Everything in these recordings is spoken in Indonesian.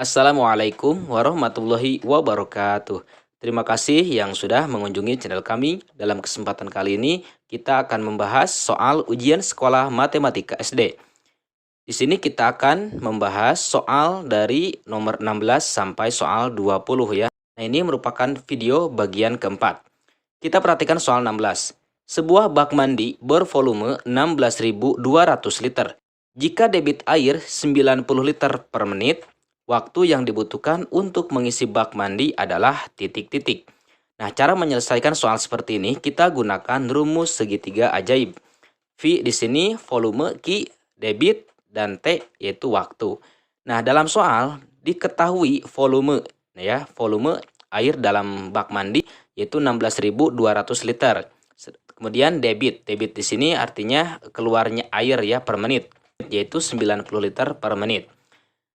Assalamualaikum warahmatullahi wabarakatuh. Terima kasih yang sudah mengunjungi channel kami. Dalam kesempatan kali ini, kita akan membahas soal ujian sekolah matematika SD. Di sini kita akan membahas soal dari nomor 16 sampai soal 20 ya. Nah, ini merupakan video bagian keempat. Kita perhatikan soal 16. Sebuah bak mandi bervolume 16.200 liter. Jika debit air 90 liter per menit, waktu yang dibutuhkan untuk mengisi bak mandi adalah titik-titik. Nah, cara menyelesaikan soal seperti ini, kita gunakan rumus segitiga ajaib. V di sini volume, Q debit, dan T yaitu waktu. Nah, dalam soal diketahui volume, volume air dalam bak mandi yaitu 16.200 liter. Kemudian debit di sini artinya keluarnya air ya per menit, yaitu 90 liter per menit.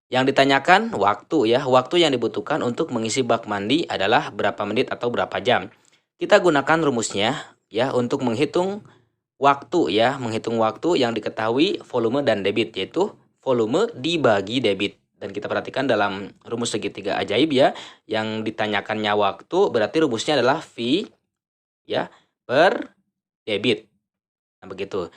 Yang ditanyakan waktu ya, waktu yang dibutuhkan untuk mengisi bak mandi adalah berapa menit atau berapa jam. Kita gunakan rumusnya ya untuk menghitung waktu ya, menghitung waktu yang diketahui volume dan debit, yaitu volume dibagi debit. Dan kita perhatikan dalam rumus segitiga ajaib ya, yang ditanyakannya waktu berarti rumusnya adalah V ya per debit. Nah, begitu.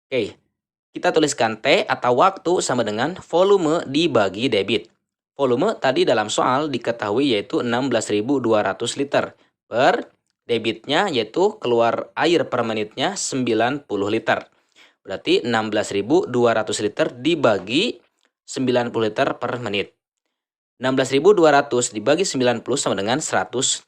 Oke. Kita tuliskan T atau waktu sama dengan volume dibagi debit. Volume tadi dalam soal diketahui yaitu 16.200 liter. Per debitnya yaitu keluar air per menitnya 90 liter. Berarti 16.200 liter dibagi 90 liter per menit. 16.200 dibagi 90 sama dengan 180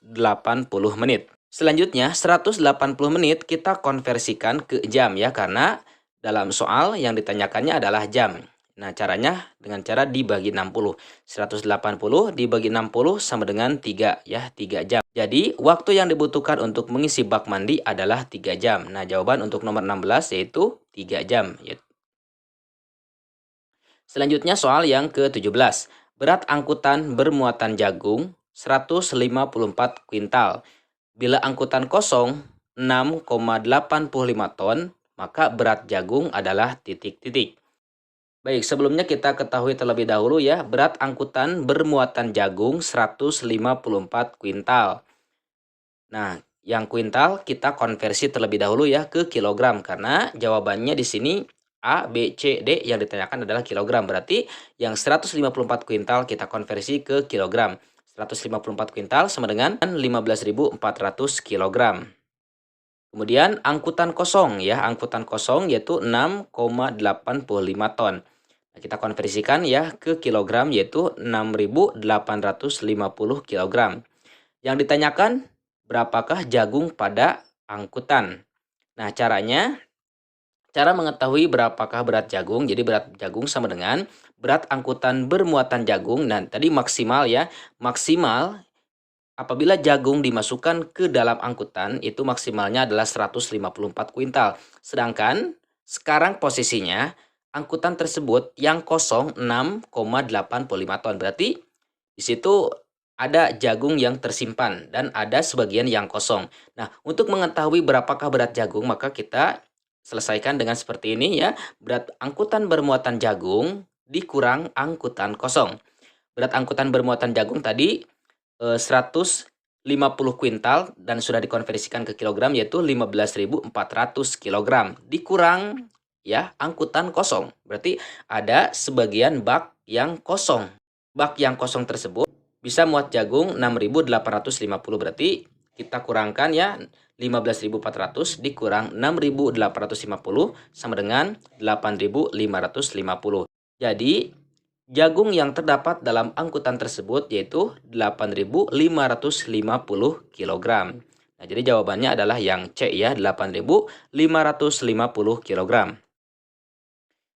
menit. Selanjutnya 180 menit kita konversikan ke jam ya, karena dalam soal yang ditanyakannya adalah jam. Nah, caranya dengan cara dibagi 60. 180 dibagi 60 sama dengan 3 ya, 3 jam. Jadi, waktu yang dibutuhkan untuk mengisi bak mandi adalah 3 jam. Nah, jawaban untuk nomor 16 yaitu 3 jam. Selanjutnya soal yang ke-17. Berat angkutan bermuatan jagung 154 kuintal. Bila angkutan kosong 6,85 ton, maka berat jagung adalah titik-titik. Baik, sebelumnya kita ketahui terlebih dahulu ya, berat angkutan bermuatan jagung 154 kuintal. Nah, yang kuintal kita konversi terlebih dahulu ya ke kilogram, karena jawabannya di sini A, B, C, D yang ditanyakan adalah kilogram. Berarti yang 154 kuintal kita konversi ke kilogram. 154 kuintal sama dengan 15.400 kilogram. Kemudian angkutan kosong ya, angkutan kosong yaitu 6,85 ton. Nah, kita konversikan ya ke kilogram yaitu 6.850 kilogram. Yang ditanyakan berapakah jagung pada angkutan. Nah, cara mengetahui berapakah berat jagung. Jadi berat jagung sama dengan berat angkutan bermuatan jagung. Nah, tadi maksimal ya, maksimal apabila jagung dimasukkan ke dalam angkutan, itu maksimalnya adalah 154 kuintal. Sedangkan sekarang posisinya angkutan tersebut yang kosong 6,85 ton. Berarti di situ ada jagung yang tersimpan dan ada sebagian yang kosong. Nah, untuk mengetahui berapakah berat jagung, maka kita selesaikan dengan seperti ini ya. Berat angkutan bermuatan jagung dikurang angkutan kosong. Berat angkutan bermuatan jagung tadi 150 kuintal dan sudah dikonversikan ke kilogram yaitu 15.400 kilogram dikurang ya angkutan kosong. Berarti ada sebagian bak yang kosong. Bak yang kosong tersebut bisa muat jagung 6.850. Berarti kita kurangkan ya 15.400 dikurang 6.850 sama dengan 8.550. Jadi jagung yang terdapat dalam angkutan tersebut yaitu 8.550 kg. Nah, jadi jawabannya adalah yang C ya, 8.550 kg.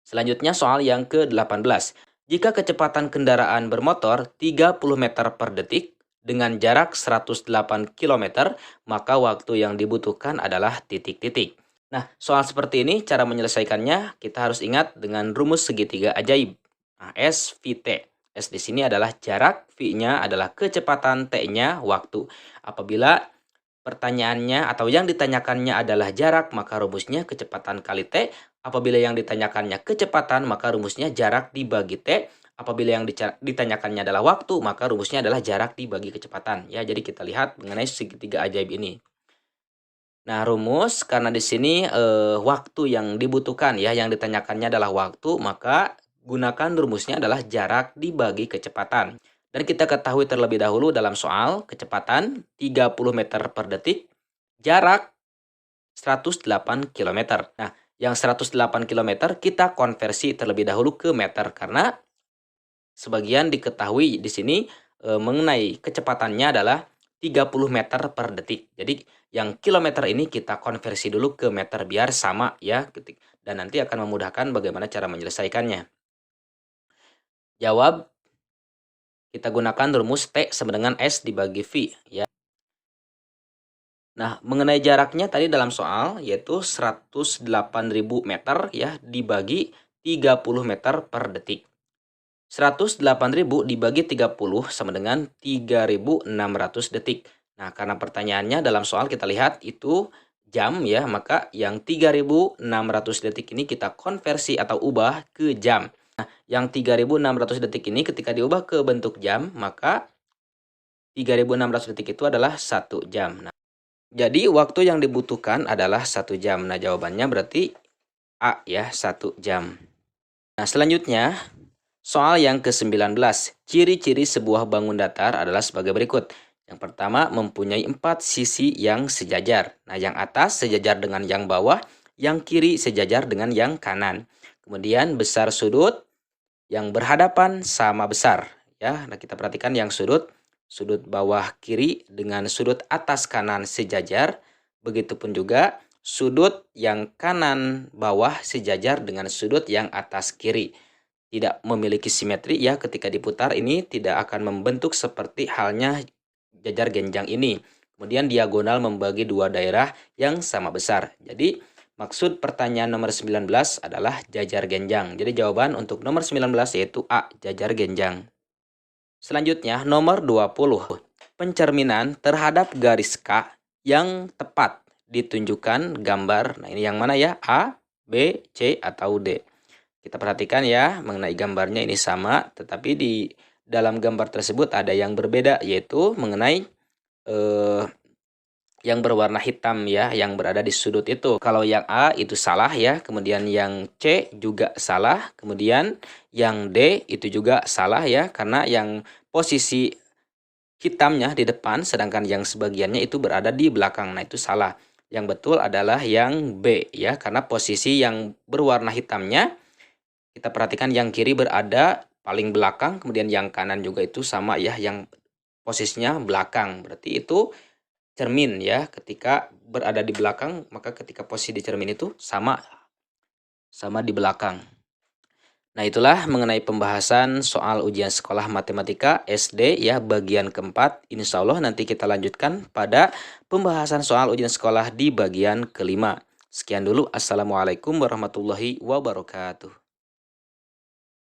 Selanjutnya soal yang ke-18. Jika kecepatan kendaraan bermotor 30 meter per detik dengan jarak 108 km, maka waktu yang dibutuhkan adalah titik-titik. Nah, soal seperti ini cara menyelesaikannya kita harus ingat dengan rumus segitiga ajaib. Nah, S, V, T. S di sini adalah jarak, V-nya adalah kecepatan, T-nya waktu. Apabila pertanyaannya atau yang ditanyakannya adalah jarak, maka rumusnya kecepatan kali T. Apabila yang ditanyakannya kecepatan, maka rumusnya jarak dibagi T. Apabila yang ditanyakannya adalah waktu, maka rumusnya adalah jarak dibagi kecepatan. Ya, jadi kita lihat mengenai segitiga ajaib ini. Nah, rumus karena di sini waktu yang dibutuhkan ya, yang ditanyakannya adalah waktu, maka gunakan rumusnya adalah jarak dibagi kecepatan. Dan kita ketahui terlebih dahulu dalam soal kecepatan 30 meter per detik, jarak 108 km. Nah, yang 108 km kita konversi terlebih dahulu ke meter karena sebagian diketahui di sini mengenai kecepatannya adalah 30 meter per detik. Jadi yang kilometer ini kita konversi dulu ke meter biar sama ya, dan nanti akan memudahkan bagaimana cara menyelesaikannya. Jawab, kita gunakan rumus T sama dengan S dibagi V ya. Nah, mengenai jaraknya tadi dalam soal yaitu 108.000 meter ya dibagi 30 meter per detik. 108.000 dibagi 30 sama dengan 3.600 detik. Nah, karena pertanyaannya dalam soal kita lihat itu jam ya, maka yang 3.600 detik ini kita konversi atau ubah ke jam. Nah, yang 3.600 detik ini ketika diubah ke bentuk jam, maka 3.600 detik itu adalah 1 jam. Nah, jadi waktu yang dibutuhkan adalah 1 jam. Nah, jawabannya berarti A ya, 1 jam. Nah, selanjutnya soal yang ke-19, ciri-ciri sebuah bangun datar adalah sebagai berikut. Yang pertama, mempunyai 4 sisi yang sejajar. Nah, yang atas sejajar dengan yang bawah, yang kiri sejajar dengan yang kanan. Kemudian besar sudut, yang berhadapan sama besar. Ya, nah kita perhatikan yang sudut bawah kiri dengan sudut atas kanan sejajar. Begitupun juga sudut yang kanan bawah sejajar dengan sudut yang atas kiri. Tidak memiliki simetri ya, ketika diputar ini tidak akan membentuk seperti halnya jajar genjang ini. Kemudian diagonal membagi dua daerah yang sama besar. Jadi maksud pertanyaan nomor 19 adalah jajar genjang. Jadi jawaban untuk nomor 19 yaitu A, jajar genjang. Selanjutnya nomor 20. Pencerminan terhadap garis K yang tepat ditunjukkan gambar. Nah, ini yang mana ya? A, B, C, atau D? Kita perhatikan ya, mengenai gambarnya ini sama, tetapi di dalam gambar tersebut ada yang berbeda, yaitu mengenai yang berwarna hitam ya, yang berada di sudut itu. Kalau yang A itu salah ya, kemudian yang C juga salah, kemudian yang D itu juga salah ya, karena yang posisi hitamnya di depan, sedangkan yang sebagiannya itu berada di belakang. Nah, itu salah. Yang betul adalah yang B ya, karena posisi yang berwarna hitamnya, kita perhatikan yang kiri berada paling belakang, kemudian yang kanan juga itu sama ya, yang posisinya belakang. Berarti itu cermin ya, ketika berada di belakang, maka ketika posisi di cermin itu sama di belakang. Nah, itulah mengenai pembahasan soal ujian sekolah matematika SD ya, bagian keempat. Insya Allah nanti kita lanjutkan pada pembahasan soal ujian sekolah di bagian kelima. Sekian dulu. Assalamualaikum warahmatullahi wabarakatuh.